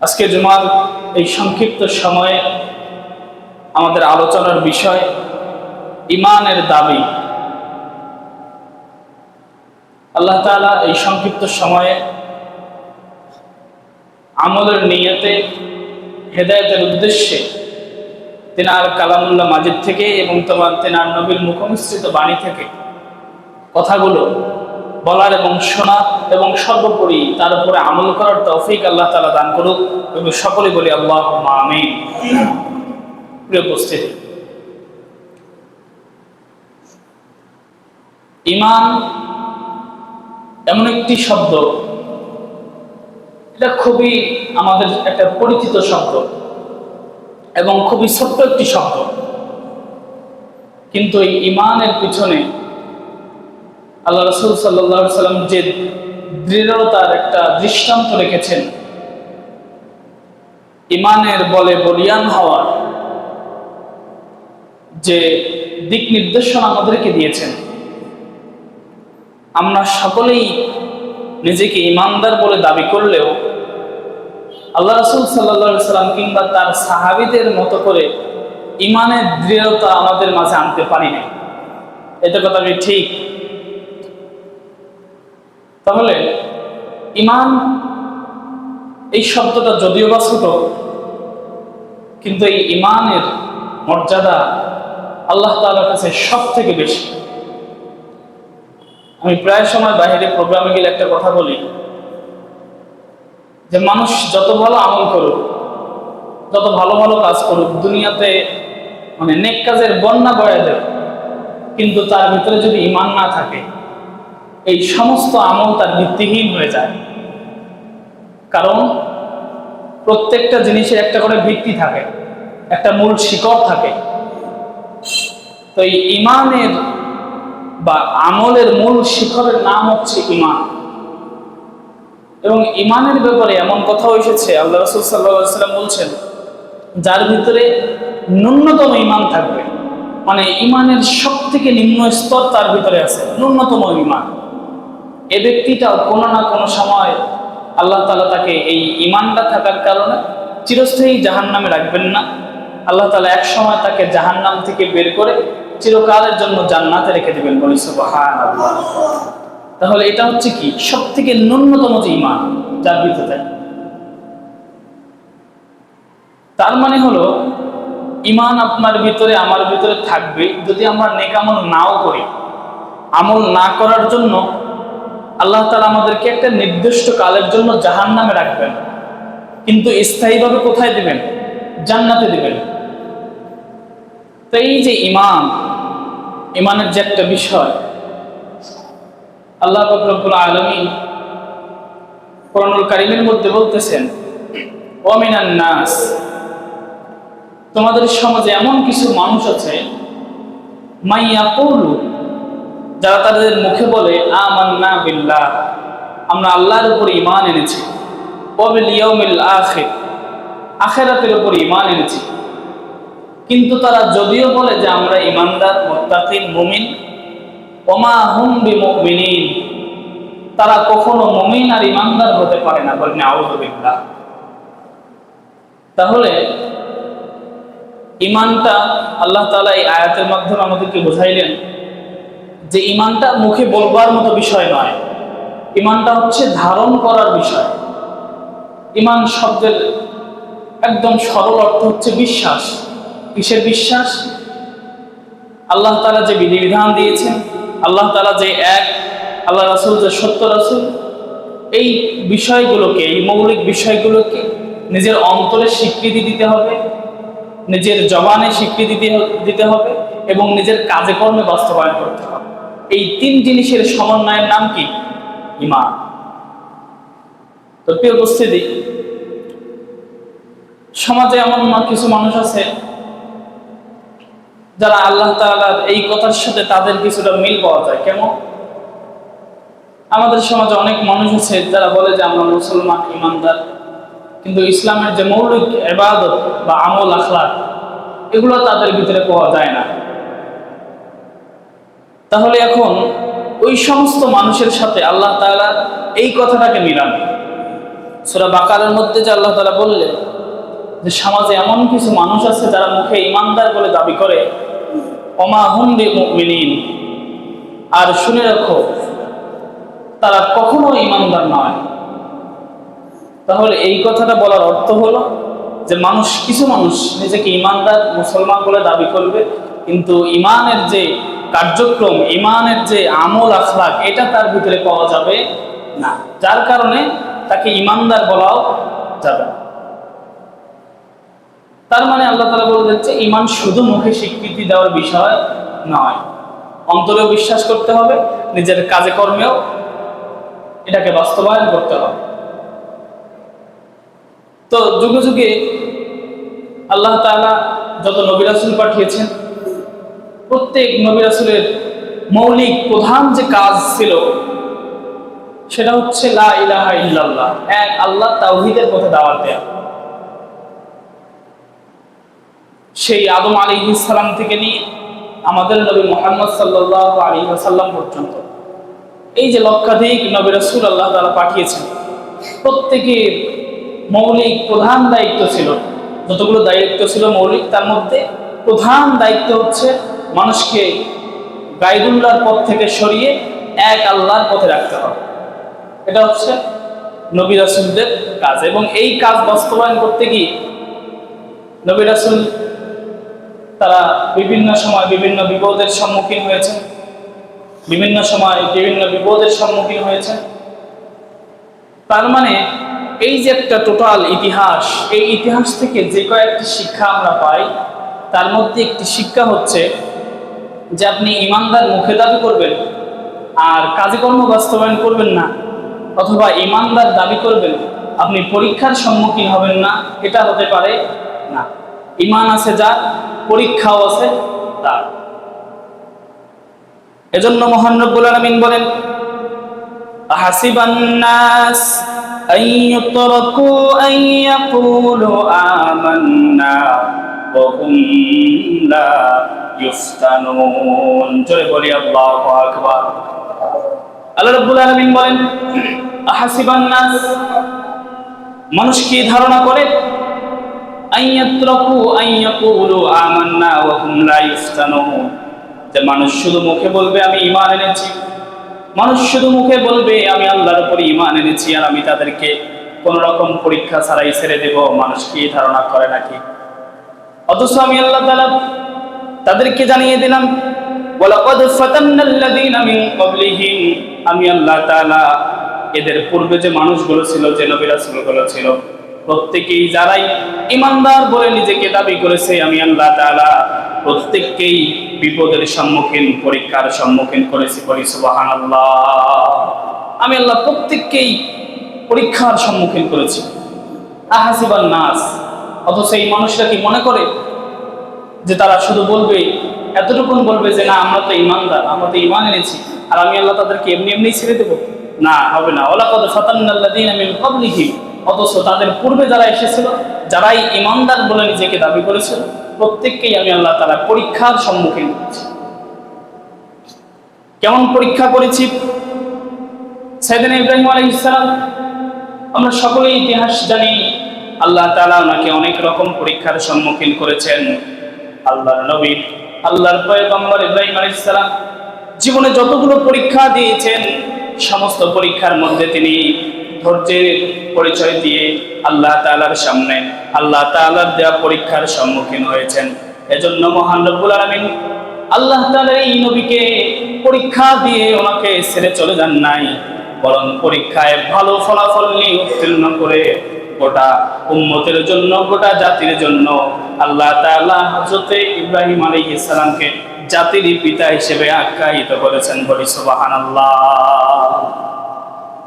আজকে জুমার এই সংক্ষিপ্ত সময়ে আমাদের আলোচনার বিষয় ঈমানের দাবি। আল্লাহ তাআলা এই সংক্ষিপ্ত সময়ে আমলের নিয়তে হেদায়েতের উদ্দেশ্যে তিনার কালামুল্লাহ মাজিদ থেকে এবং তিনার নবীর মুখনিসৃত বাণী থেকে কথাগুলো বলার এবং শোনার এবং সর্বোপরি তার উপরে আমল করার তৌফিক আল্লাহ তাআলা দান করুক এবং সকলে বলি আল্লাহুম্মা আমিন। প্রিয় উপস্থিতি, ঈমান এমন একটি শব্দ, এটা খুবই আমাদের একটা পরিচিত শব্দ এবং খুবই ছোট্ট একটি শব্দ, কিন্তু এই ঈমানের পিছনে আল্লাহ রাসূল সাল্লাল্লাহু আলাইহি সাল্লাম যে দৃঢ়তার একটা দৃষ্টান্ত রেখেছেন, ঈমানের বলে বলিয়ান হওয়ার যে দিক নির্দেশনা আমাদেরকে দিয়েছেন, আমরা সকলেই নিজেকে ঈমানদার বলে দাবি করলেও আল্লাহ রাসূল সাল্লাল্লাহু আলাইহি সাল্লাম কিংবা তার সাহাবীদের মতো করে ঈমানের দৃঢ়তা আমাদের মাঝে আনতে পারি না। এটা কথা কি ঠিক? তাহলে ঈমান এই শব্দটা যদিও বা ছোট, কিন্তু এই ঈমানের মর্যাদা আল্লাহ তাআলার কাছে সব থেকে বেশি। আমি প্রায় সময় বাইরে প্রোগ্রামে গেলে একটা কথা বলি যে মানুষ যত ভালো আমল করুক, যত ভালো ভালো কাজ করুক, দুনিয়াতে নেক কাজের বন্যা বয়ে দেয়, কিন্তু তার ভিতরে যদি ঈমান না থাকে এই সমস্ত আমল তার ভিত্তিহীন হয়ে যায়। কারণ প্রত্যেকটা জিনিসের একটা করে ভিত্তি থাকে, একটা মূল শিকড় থাকে। তো এই ঈমানের বা আমলের মূল শিখরের নাম হচ্ছে ঈমান। এবং ঈমানের ব্যাপারে এমন কথা এসেছে, আল্লাহ রাসূল সাল্লাল্লাহু আলাইহি ওয়াসাল্লাম বলছেন, যার ভিতরে ন্যূনতম ঈমান থাকবে, মানে ঈমানের সব থেকে নিম্ন স্তর তার ভিতরে আছে, ন্যূনতম ঈমান, এ ব্যক্তিটাও কোনো না কোনো সময় আল্লাহ তাআলা তাকে এই ঈমানটা থাকার কারণে চিরস্থায়ী জাহান্নামে রাখবেন না। আল্লাহ তাআলা এক সময় তাকে জাহান্নাম থেকে বের করে চিরকালের জন্য জান্নাতে রেখে দেবেন। বলি সুবহানাল্লাহ। তাহলে এটা হচ্ছে কি? সব থেকে ন্যূনতম যে ঈমান যার ভিতরে, তার মানে হলো ঈমান আপনার ভিতরে আমার ভিতরে থাকবে যদি আমরা নেক আমল নাও করি। আমল না করার জন্য আল্লাহ তাআলা আমাদেরকে একটা নির্দিষ্ট কালের জন্য জাহান্নামে রাখবেন, কিন্তু স্থায়ীভাবে কোথায় দিবেন? জান্নাতে দিবেন। তো এই যে ঈমান, ঈমানের যে একটা বিষয়, আল্লাহ পাক রব্বুল আলামিন কোরআনুল কারীমের মধ্যে বলতেছেন, ওয়া মিনান নাস, তোমাদের সমাজে এমন কিছু মানুষ আছে, মাইয়াকুলু, যারা তাদের মুখে বলে আমান্না বিল্লাহ, আমরা আল্লাহর উপর ঈমান এনেছি, ওয়া বিল ইয়াউমিল আখির, আখিরাতের উপর ঈমান এনেছি, কিন্তু তারা যদিও বলে যে আমরা ঈমানদার, মুত্তাকিন, মুমিন, ওমা হুম বিমুমিনিন, তারা কখনো মুমিন আর ঈমানদার হতে পারে না। বলেন আউযু বিল্লাহ। তাহলে ঈমানটা আল্লাহ তাআলা এই আয়াতের মাধ্যমে আমাদেরকে বোঝাইলেন যে ঈমানটা মুখে বলবার মতো বিষয় নয়, ঈমানটা হচ্ছে ধারণ করার বিষয়। ঈমান শব্দের একদম সরল অর্থ হচ্ছে বিশ্বাস। কিসের বিশ্বাস? আল্লাহ তাআলা যে বিধিবিধান দিয়েছেন, আল্লাহ তাআলা যে এক, আল্লাহ রাসূল যে সত্য রাসূল, এই বিষয়গুলোকে, এই মৌলিক বিষয়গুলোকে নিজের অন্তরে স্বীকৃতি দিতে হবে, নিজের জবানে স্বীকৃতি দিতে হবে এবং নিজের কাজে কর্মে বাস্তবায়ন করতে হবে। এই তিন জিনিসের সমন্বয়ের নাম কি? ঈমান। তো প্রিয় উপস্থিতি, সমাজে এমন কিছু মানুষ আছে যারা আল্লাহ তাআলার এই কথার সাথে তাদের কিছুটা মিল পাওয়া যায়। কেমন? আমাদের সমাজে অনেক মানুষ আছে যারা বলে যে আমরা মুসলমান, ঈমানদার, কিন্তু ইসলামের যে মৌলিক ইবাদত বা আমল আখলাক, এগুলো তাদের ভিতরে পাওয়া যায় না। তাহলে এখন ওই সমস্ত মানুষের সাথে আল্লাহ তাআলা এই কথাটাকে মিলান সূরা বাকারার মধ্যে যে আল্লাহ তাআলা বললেন যে সমাজে এমন কিছু মানুষ আছে যারা মুখে ঈমানদার বলে দাবি করে, ওমা হুম বিমুমিনিন, আর শুনে রাখো তারা কখনো ঈমানদার নয়। তাহলে এই কথাটা বলার অর্থ হলো যে কিছু মানুষ নিজেকে ঈমানদার মুসলমান বলে দাবি করবে, কিন্তু ঈমানের যে কার্যক্রম, ঈমানের যে আমল আখলাক, এটা তার ভিতরে পাওয়া যাবে না, যার কারণে তাকে ঈমানদার বলাও যাবে না। তার মানে আল্লাহ তাআলা বলে দিচ্ছে ঈমান শুধু মুখে স্বীকৃতি দেওয়ার বিষয় নয়, অন্তরেও বিশ্বাস করতে হবে, নিজের কাজে কর্মেও এটাকে বাস্তবায়ন করতে হবে। তো যুগে যুগে আল্লাহ তাআলা যত নবী রাসূল পাঠিয়েছেন, প্রত্যেক নবী রাসূলের মৌলিক প্রধান যে কাজ ছিল সেটা হচ্ছে লা ইলাহা ইল্লাল্লাহ, এক আল্লাহ তাওহীদের পথে দাওয়াত দেয়া। সেই আদম আলাইহিস সালাম থেকে নিয়ে আমাদের নবী মুহাম্মদ সাল্লাল্লাহু আলাইহি ওয়াসাল্লাম পর্যন্ত এই যে লক্ষাধিক নবী রাসূল আল্লাহ তাআলা পাঠিয়েছেন, প্রত্যেকের মৌলিক প্রধান দায়িত্ব ছিল, যতগুলো দায়িত্ব ছিল মৌলিক, তার মধ্যে প্রধান দায়িত্ব হচ্ছে মানুষকে গায়রুল্লাহর পথ থেকে সরিয়ে এক আল্লাহর পথে রাখতে হবে। এটা হচ্ছে নবী রাসূলদের কাজ, এবং এই কাজ বাস্তবায়ন করতে গিয়ে নবী রাসূল তারা বিভিন্ন সময় বিভিন্ন বিপদের সম্মুখীন হয়েছেন, বিভিন্ন সময় বিভিন্ন বিপদের সম্মুখীন হয়েছেন। তার মানে এই যে একটা টোটাল ইতিহাস, এই ইতিহাস থেকে যে কয়েকটি শিক্ষা আমরা পাই, তার মধ্যে একটি শিক্ষা হচ্ছে যে আপনি ঈমানদার মুখে দাবি করবেন আর কাজে কর্ম বাস্তবায়ন করবেন না, অথবা ঈমানদার দাবি করবেন আপনি পরীক্ষার সম্মুখীন হবেন না, এটা হতে পারে না। ঈমান আছে যার, পরীক্ষাও আছে তার। এজন্য মহান রব্বুল আলামিন বলেন, আহাসিবান নাস আন ইউতরাকু আন ইয়াকুলু আমান্না ওয়া হুম লা ইফতানুন। জোরে বলি আল্লাহু আকবার। আল্লাহ রাব্বুল আলামিন বলেন, আহাসিবান নাস, মানুষ কি ধারণা করে, আন ইয়াতরাকু আন ইয়াকুলু আমান্না ওয়া হুম লা ইফতানুন, যে মানুষ শুধু মুখে বলবে আমি ঈমান এনেছি, মানুষ শুধু মুখে বলবে আমি আল্লাহর উপর ঈমান এনেছি, আর আমি তাদেরকে কোন রকম পরীক্ষা ছাড়াই ছেড়ে দেব। মানুষ কি ধারণা করে নাকি? অথচ আমি আল্লাহ তাআলা তাদেরকে জানিয়ে দিলাম, ওয়ালাকাদ ফাতান্নাল্লাযীনা মিন ক্বাবলিহিম, আমি আল্লাহ তাআলা এদের পূর্বে যে মানুষগুলো ছিল, যে নবী রাসূলগুলো ছিল, প্রত্যেকেই যারাই ঈমানদার বলে নিজেকে দাবি করেছে, আমি আল্লাহ তাআলা প্রত্যেককেই বিপদের সম্মুখীন, পরীক্ষার সম্মুখীন করেছি। বলি সুবহানাল্লাহ। আমি আল্লাহ প্রত্যেককেই পরীক্ষার সম্মুখীন করেছি। আহাসিবান নাস, অথচ এই মানুষরা কি মনে করে যে তারা শুধু বলবে, এতটুকুন বলবে যে না আমরা তো ঈমানদার, আমরা তো ঈমান এনেছি, আর আমি আল্লাহ তাদেরকে এমনি এমনি ছেড়ে দেব? না, হবে না। ওয়ালাকাদ ফাতান্নাল্লাযীনা মিন ক্বাবলিহিম, অথচ তাদের পূর্বে যারা এসেছিল, যারাই ঈমানদার বলে নিজেকে দাবি করেছিল, প্রত্যেককেই আমি আল্লাহ তাআলা পরীক্ষার সম্মুখীন করেছি। কেমন পরীক্ষা করেছি? সাইয়েদনা ইব্রাহিম আলাইহিস সালাম, আমরা সকলেই ইতিহাস জানি, আল্লাহ তাআলা ওনাকে অনেক রকম পরীক্ষার সম্মুখীন করেছেন। আল্লাহর নবী, আল্লাহর পয়গম্বর ইব্রাহিম আলাইহিস সালাম জীবনে যতগুলো পরীক্ষা দিয়েছেন, সমস্ত পরীক্ষার মধ্যে তিনি ধৈর্যের পরিচয় দিয়ে আল্লাহ তাআলার সামনে আল্লাহ তাআলার দেওয়া পরীক্ষার সম্মুখীন হয়েছেন। এজন্য মহান রব্বুল আলামিন আল্লাহ তাআলার এই নবীকে পরীক্ষা দিয়ে ওনাকে ছেড়ে চলে যান নাই, বরং পরীক্ষায় ভালো ফলাফল নিয়ে উত্তীর্ণ করে গোটা উম্মতের জন্য, গোটা জাতির জন্য আল্লাহ তাআলা হযরত ইব্রাহিম আলাইহিস সালামকে জাতির পিতা হিসেবে আখ্যায়িত করেছেন। বলি সুবহানাল্লাহ।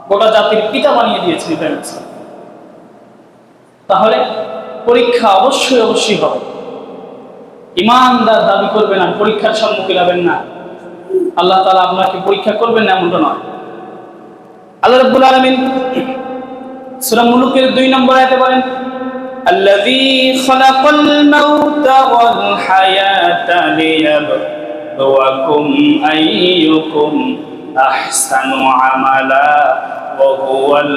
গোটা জাতির পিতা বানিয়ে দিয়েছেন ইব্রাহিম আলাইহিস সালাম। তাহলে পরীক্ষা অবশ্যই অবশ্যই হবে। ঈমানদার দাবি করবেন আর পরীক্ষার সম্মুখীন হবেন না, আল্লাহ তাআলা আপনাকে পরীক্ষা করবেন না এমনটা নয়। আল্লাহ রাব্বুল আলামিন সূরা মুলুকের 2 নম্বর আয়াতে বলেন, আল্লাযী খালাকাল মাউতা ওয়াল হায়াতা লিয়াবলুয়াকুম আইয়ুকুম আহসানু আমালা ওয়া হুয়াল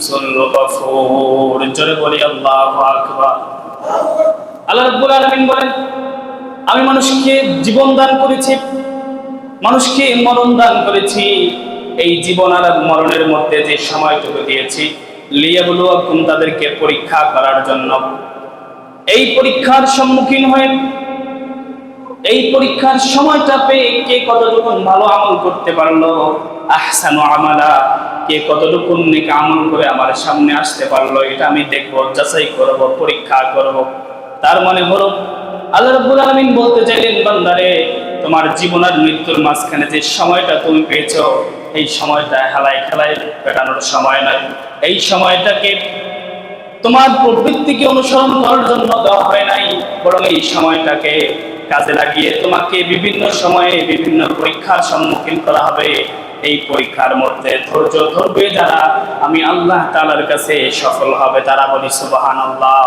যুল গফুর। জোরে বলি আল্লাহু আকবার। আল্লাহ রাব্বুল আলামিন বলেন, আমি মানুষকে জীবন দান করেছি, মানুষকে মরণ দান করেছি। এই জীবন আর মরণের মধ্যে যে সময়টুকু দিয়েছি, লিয়াবলুয়াকুম, তাদেরকে পরীক্ষা করার জন্য। এই পরীক্ষার সম্মুখীন হয়ে, এই পরীক্ষার সময়টা পেয়ে কে কতটুকু ভালো আমল করতে পারলো, আহসানু আমালা, কে কতটুকু নেক আমল করে আমার সামনে আসতে পারলো, এটা আমি দেখবো, যাচাই করব, পরীক্ষা করব। তার মানে হলো আল্লাহ রাব্বুল আলামিন বলতে চাইলেন, বান্দারে, তোমার জীবন আর মৃত্যুর মাঝখানে যে সময়টা তুমি পেয়েছো, এই সময়টা হেলায় খেলায় কাটানোর সময় নয়। এই সময়টাকে তোমার প্রবৃত্তিকে অনুসরণ করার জন্য দেওয়া হয় নাই, বরং এই সময়টাকে কাজে লাগিয়ে তোমাকে বিভিন্ন সময়ে বিভিন্ন পরীক্ষার সম্মুখীন করা হবে। এই পরীক্ষার মধ্যে ধৈর্য ধরবে যারা, আমি আল্লাহ তাআলার কাছে সফল হবে তারা। বলি সুবহানাল্লাহ।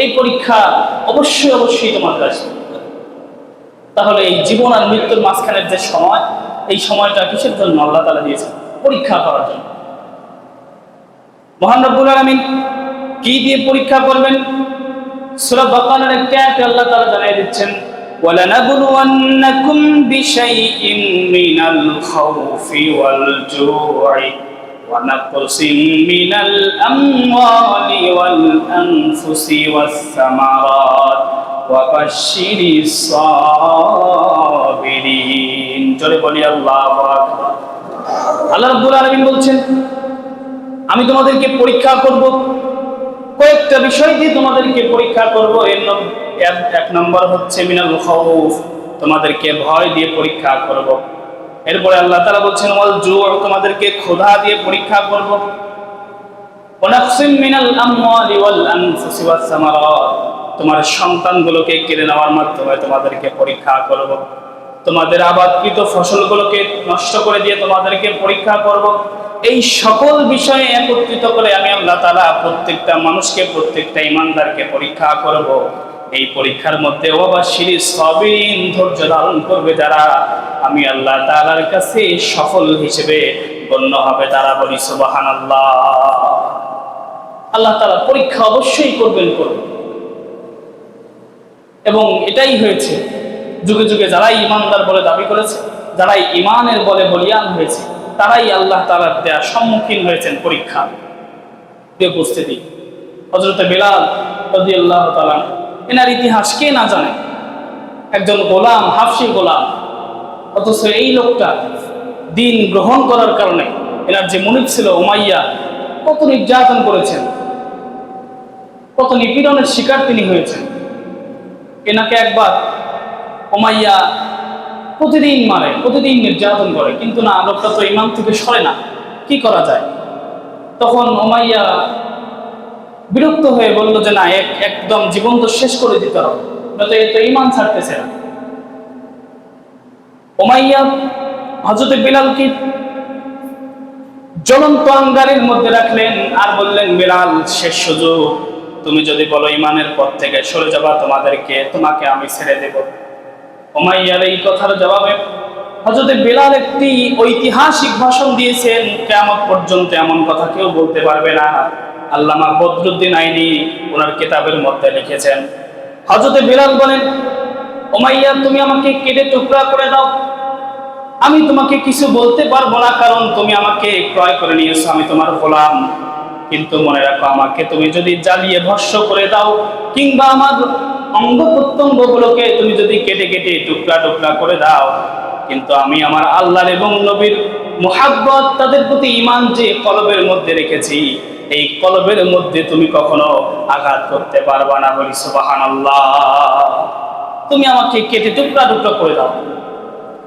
এই পরীক্ষা অবশ্যই অবশ্যই তোমার কাছে। তাহলে এই জীবন আর মৃত্যুর মাঝখানের যে সময়, এই সময়টা কিসের জন্য আল্লাহ তাআলা দিয়েছেন? পরীক্ষা করার জন্য। মহান রব্বুল আলামিন কি দিয়ে পরীক্ষা করবেন? সূরা বাকারার একটা আয়াতে আল্লাহ তাআলা জানিয়ে দিচ্ছেন, ওয়ালানাবলুওয়ান্নাকুম বিশাইইম মিনাল খাউফি ওয়াল জু'i ওয়া নাকসিম মিনাল আমওয়ালি ওয়াল আনফুসি ওয়াস সামারাত ওয়া বাশশিরিস সাবিরিন। জোরে বলি আল্লাহু আকবার। আল্লাহ রাব্বুল আলামিন বলছেন, আমি তোমাদেরকে পরীক্ষা করব, কয়েকটা বিষয় দিয়ে তোমাদেরকে পরীক্ষা করব। এক নম্বর হচ্ছে মিনাল খাউফ, তোমাদেরকে ভয় দিয়ে পরীক্ষা করব। এরপরে আল্লাহ তাআলা বলছেন ওয়াল জু', তোমাদেরকে ক্ষুধা দিয়ে পরীক্ষা করব। ওয়া নাকসিম মিনাল আমওয়ালি ওয়াল আনফুসি ওয়াস সামারাত, তোমার সন্তানগুলোকে কেড়ে নেওয়ার মাধ্যমে তোমাদেরকে পরীক্ষা করব। তোমাদের আবাদকৃত ফসলগুলোকে নষ্ট করে দিয়ে তোমাদেরকে পরীক্ষা করব। এই সকল বিষয়ে একত্রিত করে আমি আল্লাহ তাআলা প্রত্যেকটা মানুষকে, প্রত্যেকটা ঈমানদারকে পরীক্ষা করব। এই পরীক্ষার মধ্যে ওয়াবাশশিরিস সাবিরিন, ধৈর্য ধারণ করবে যারা, আমি আল্লাহ তাআলার কাছে সফল হিসেবে গণ্য হবে তারা। বলি সুবহানাল্লাহ। আল্লাহ তাআলা পরীক্ষা অবশ্যই করবেন। এবং এটাই হয়েছে, যুগে যুগে যারাই ঈমানদার বলে দাবি করেছে, যারাই ঈমানের বলে বলিয়ান হয়েছে, তারাই আল্লাহ তাআলার দেয়া সম্মুখীন হয়েছেন পরীক্ষা। উপস্থিতি হযরত বিলাল রাদিয়াল্লাহু তাআলা, এনার ইতিহাস কে না জানে? একজন গোলাম, হাবশী গোলাম, অথচ এই লোকটা দিন গ্রহণ করার কারণে এনার যে মুনিব ছিল উমাইয়া, কত নির্যাতন করেছেন, কত নিপীড়নের শিকার তিনি হয়েছেন। এনাকে একবার উমাইয়া প্রতিদিন মারে, প্রতিদিন নির্যাতন করে, কিন্তু না, লোকটা তো ইমান থেকে সরে না, কি করা যায়? তখন উমাইয়া বিরক্ত হয়ে বলল যে না, একদম জীবন তো শেষ করে দিতে হবে, নয়তো এ তো ইমান ছাড়তেছে না। উমাইয়া হযরত বিলালকে জ্বলন্ত আঙ্গারের মধ্যে রাখলেন আর বললেন, বিলাল, শেষ সুযোগ, তুমি যদি বলো ইমানের পথ থেকে সরে যাবা, তোমাকে আমি ছেড়ে দেব। উমাইয়ার এই কথার জবাবে হযরত বিলাল একটি ঐতিহাসিক ভাষণ দিয়েছেন, কিয়ামত পর্যন্ত এমন কথা কেউ বলতে পারবে না। আল্লামা বদরুদ্দিন আইনি ওনার কিতাবের মধ্যে লিখেছেন। হযরত বিলাল বলেন, উমাইয়া, তুমি আমাকে কেটে টুকরা করে দাও, আমি তোমাকে কিছু বলতে পারবো না, কারণ তুমি আমাকে ক্রয় করে নিয়েছো, আমি তোমার গোলাম। কিন্তু মনে রাখো, আমাকে তুমি যদি জ্বালিয়ে ভস্ম করে দাও, কিংবা আমার অঙ্গ প্রত্যঙ্গগুলোকে তুমি যদি কেটে কেটে টুকরা টুকরা করে দাও, কিন্তু আমি আমার আল্লাহর এবং নবীর মুহাব্বত, তাদের প্রতি ঈমান যে কলবের মধ্যে রেখেছি, এই কলবের মধ্যে তুমি কখনো আঘাত করতে পারবা না। বলি সুবহানাল্লাহ। তুমি আমাকে কেটে টুকরা টুকরা করে দাও,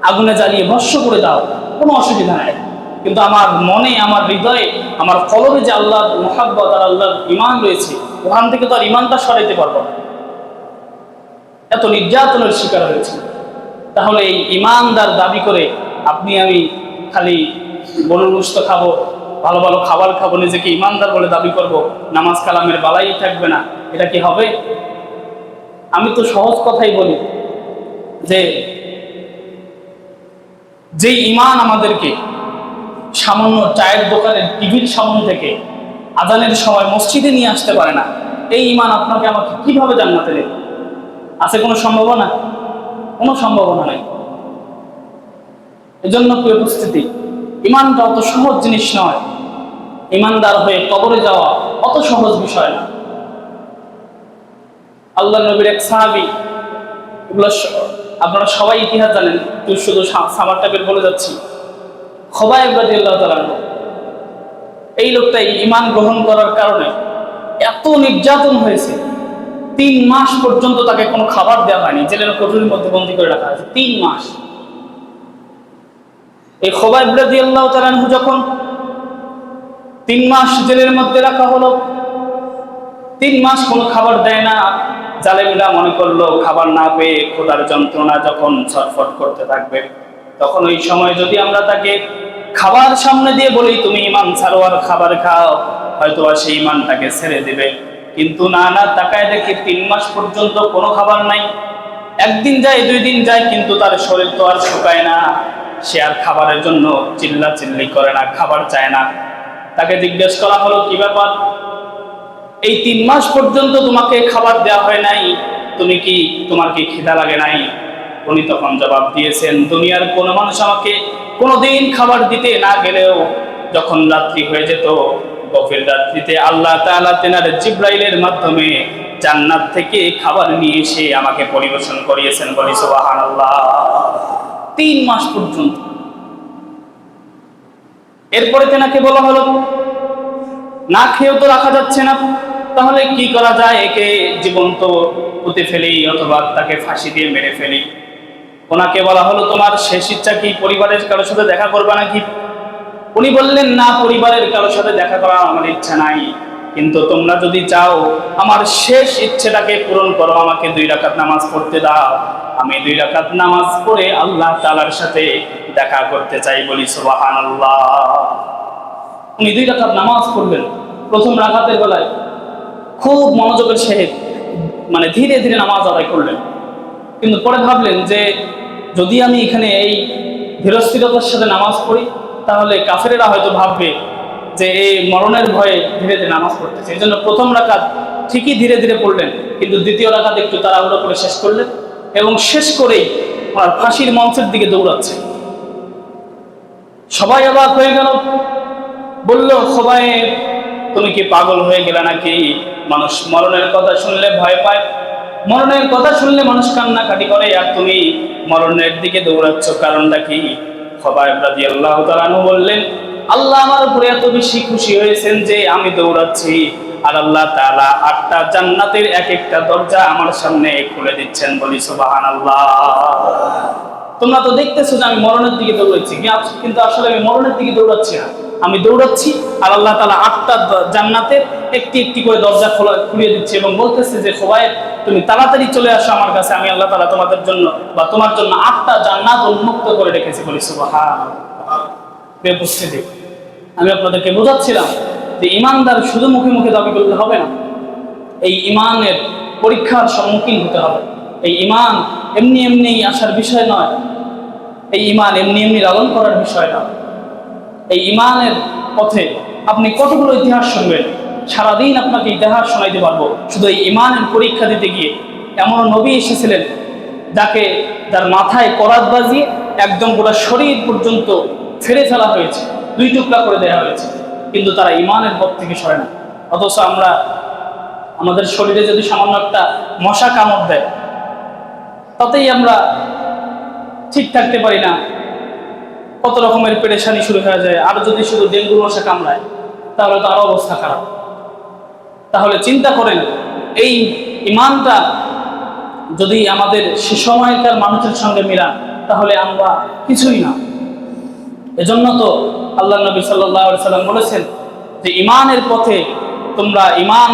আগুনে জ্বালিয়ে ভস্ম করে দাও, কোনো অসুবিধা নাই, কিন্তু আমার মনে, আমার হৃদয়ে, আমার কলবে যে আল্লাহর মুহাব্বত আর আল্লাহর ঈমান রয়েছে, ওখান থেকে তো আর ঈমানটা সরাইতে পারবো না। এত নির্যাতনের শিকার হয়েছে। তাহলে এই ঈমানদার দাবি করে আপনি আমি খালি গরুর গোশত খাবো, ভালো ভালো খাবার খাবো, নিজেকে ঈমানদার বলে দাবি করব, নামাজ কালামের বালাই থাকবে না, এটা কি হবে? আমি তো সহজ কথাই বলি যে ঈমান আমাদেরকে সামান্য চায়ের দোকানের টিভির সামনে থেকে আজানের সময় মসজিদে নিয়ে আসতে পারে না, এই ঈমান আপনাকে আমাকে কিভাবে জান্নাতে দেবে? আছে কোনো সম্ভাবনা? কোনো সম্ভাবনা নাই। এজন্য প্রিয় উপস্থিতি, ঈমানটা অত সহজ জিনিস নয়। ঈমানদার হয়ে কবরে যাওয়া অত সহজ বিষয় না। আল্লাহ নবীর এক সাহাবী, এগুলো আপনারা সবাই ইতিহাস জানেন, শুধু সামারটা বের বলে যাচ্ছি। খবাইব রাদিয়াল্লাহু তাআলা আনহু, এই লোকটা ঈমান গ্রহণ করার কারণে এত নির্যাতন হয়েছে, 3 মাস পর্যন্ত তাকে কোনো খাবার দেওয়া হয়নি, জেলের কোঠরির মধ্যে বন্দী করে রাখা হয়েছে 3 মাস। এই খবাইব রাদিয়াল্লাহু তাআলা আনহু যখন 3 মাস জেলের মধ্যে রাখা হলো, 3 মাস কোনো খাবার দেয় না, জালেমরা মনে করলো খাবার না পেয়ে ক্ষুধার যন্ত্রণা যখন ছটফট করতে থাকবে, তখন ওই সময় যদি আমরা তাকে খাবার সামনে দিয়ে বলি তুমি ঈমান ছাড়ো আর খাবার খাও, হয়তো সেই ঈমানটাকে ছেড়ে দিবে। কিন্তু না, তাকায় দেখি 3 মাস পর্যন্ত কোনো খাবার নাই। একদিন যায়, 2 দিন যায়, কিন্তু তার শরীর তো আর শুকায় না, সে আর খাবারের জন্য চিল্লাচিল্লি করে না, খাবার চায় না। তাকে জিজ্ঞেস করা হলো কি ব্যাপার, এই 3 মাস পর্যন্ত তোমাকে খাবার দেওয়া হয় নাই, তোমার কি খিদা লাগে নাই? উনি তখন জবাব দিয়েছেন, দুনিয়ার কোনো মানুষ আমাকে কোনোদিন খাবার দিতে না গেলেও যখন রাত্রি হয়ে যেত, গভীর রাত্রিতে আল্লাহ তাআলা তেনার জিবরাইলের মাধ্যমে জান্নাত থেকে খাবার নিয়ে এসে আমাকে পরিবেশন করিয়েছেন, বলি সুবহানাল্লাহ। 3 মাস পর্যন্ত। এরপরে তেনাকে বলা হলো না খেয়েও তো রাখা যাচ্ছে না, তাহলে কি করা যায়? একে জীবন্ত পুঁতে ফেলি অথবা তাকে ফাঁসি দিয়ে মেরে ফেলি। ওনাকে বলা হলো তোমার শেষ ইচ্ছা কি, পরিবারের কারোর সাথে দেখা করবা নাকি? উনি বললেন না, পরিবারের কারোর সাথে দেখা করার আমার ইচ্ছা নাই, কিন্তু তোমরা যদি চাও আমার শেষ ইচ্ছেটাকে পূরণ করো, আমাকে 2 রাকাত নামাজ পড়তে দাও, আমি 2 রাকাত নামাজ পড়ে আল্লাহ তাআলার সাথে দেখা করতে চাই, বলি সুবহানাল্লাহ। উনি 2 রাকাত নামাজ পড়বেন। প্রথম রাকাতের বেলায় খুব মনোযোগের সহিত ধীরে ধীরে নামাজ আদায় করলেন, কিন্তু পরে ভাবলেন যে যদি আমি এখানে এই ধীরস্থিরতার সাথে নামাজ পড়ি, তাহলে কাফেরেরা হয়তো ভাববে যে এই মরণের ভয়ে ধীরে ধীরে নামাজ পড়তেছে। এই জন্য প্রথম রাকাত ঠিকই ধীরে ধীরে পড়লেন, কিন্তু দ্বিতীয় রাকাত একটু তাড়াহুড়ো করে শেষ করলেন, এবং শেষ করেই ওনার ফাঁসির মঞ্চের দিকে দৌড়াচ্ছে। সবাই অবাক হয়ে গেল, বলল খোবাইব তুমি কি পাগল হয়ে গেলে নাকি? মানুষ মরণের কথা শুনলে ভয় পায়, মরণের কথা শুনলে মানুষ কান্নাকাটি করে, আর তুমি মরণের দিকে দৌড়াচ্ছ, কারণটা কি? খোবাইব রাদিয়াল্লাহু তাআলা আনহু বললেন, আল্লাহ আমার উপরে এত বেশি খুশি হয়েছেন যে আমি দৌড়াচ্ছি, আর আল্লাহ তাআলা 8টা জান্নাতের এক একটা দরজা আমার সামনে খুলে দিচ্ছেন, বলি সুবহানাল্লাহ। তোমরা তো দেখতেছো যে আমি মরণের দিকে দৌড়াচ্ছি, কিন্তু আসলে আমি মরণের দিকে দৌড়াচ্ছি না, আমি দৌড়াচ্ছি আর আল্লাহ তাআলা 8টা জান্নাতের একটি একটি করে দরজা খুলে দিচ্ছে এবং বলতেছে যে খোবাইব তুমি তাড়াতাড়ি চলে আসো আমার কাছে, আমি আল্লাহ তাআলা তোমাদের জন্য বা তোমার জন্য 8টা জান্নাত উন্মুক্ত করে রেখেছি, বলি সুবহানাল্লাহ। উপস্থিতি, আমি আপনাদেরকে বোঝাচ্ছিলাম যে ঈমানদার শুধু মুখে মুখে দাবি করলে হবে না, এই ঈমানের পরীক্ষার সম্মুখীন হতে হবে। এই ঈমান এমনি এমনি আসার বিষয় নয়, এই ঈমান এমনি এমনি লালন করার বিষয় না। এই ঈমানের পথে আপনি কতগুলো ইতিহাস শুনবেন, সারাদিন আপনাকে ইতিহাস শোনাইতে পারবো। শুধু এই ঈমানের পরীক্ষা দিতে গিয়ে এমন নবী এসেছিলেন যার মাথায় করাত বাজিয়ে একদম পুরো শরীর পর্যন্ত ফেলে ফেলা হয়েছে, 2 টুকরা করে দেওয়া হয়েছে, কিন্তু তারা ঈমানের পথ থেকে সরে না। অথচ আমরা আমাদের শরীরে যদি সামান্য একটা মশা কামড় দেয়, তাতেই আমরা ঠিক থাকতে পারি না, কত রকমের পেরেশানি শুরু হয়ে যায়। আর যদি শুধু ডেঙ্গু মশা কামড়ায়, তাহলে তো আরো অবস্থা খারাপ। তাহলে চিন্তা করেন, এই ঈমানটা যদি আমাদের সে সময়কার মানুষের সঙ্গে মিলান, তাহলে আমরা কিছুই না। এজন্য তো আল্লাহ নবী সাল্লাল্লাহু আলাইহি সাল্লাম বলেছেন যে ঈমানের পথে তোমরা ঈমান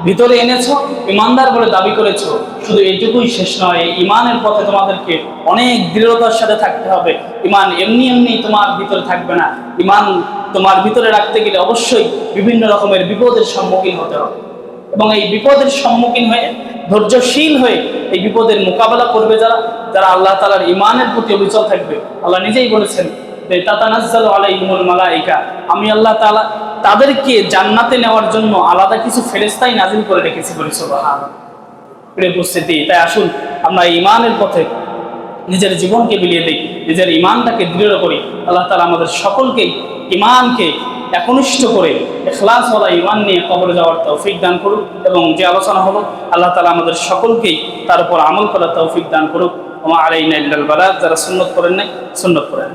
ভিতরে এনেছো, ঈমানদার বলে দাবি করেছো, শুধু এইটুকুই শেষ নয়, এই ঈমানের পথে তোমাদেরকে অনেক দৃঢ়তার সাথে থাকতে হবে। ঈমান এমনি এমনি তোমার ভিতরে থাকবে না, ঈমান তোমার ভিতরে রাখতে গেলে অবশ্যই বিভিন্ন রকমের বিপদের সম্মুখীন হতে হবে, এবং এই বিপদের সম্মুখীন হয়ে ধৈর্যশীল হয়ে এই বিপদের মোকাবেলা করবে যারা আল্লাহ তাআলার ঈমানের প্রতি অবিচল থাকবে। আল্লাহ নিজেই বলেছেন তাতানাজ্জালু আলাইহিমুল মালাইকা, আমি আল্লাহ তাআলা তাদেরকে জান্নাতে নেওয়ার জন্য আলাদা কিছু ফেরেশতাই নাজিল করে রেখেছি। বলি সুবহানাল্লাহ। প্রিয় উপস্থিতি, তাই আসুন আমরা ঈমানের পথে নিজের জীবনকে বিলিয়ে দিই, নিজের ঈমানটাকে দৃঢ় করি। আল্লাহ তাআলা আমাদের সকলকেই ঈমানকে একনিষ্ঠ করে ইখলাসওয়ালা ঈমান নিয়ে কবরে যাওয়ার তৌফিক দান করুক। এবং যে আলোচনা হলো, আল্লাহ তাআলা আমাদের সকলকেই তার উপর আমল করার তৌফিক দান করুক। ওয়া আলাইনা ইল্লাল বালাগ, যারা সুন্নত করেন নাই সুন্নত করেন।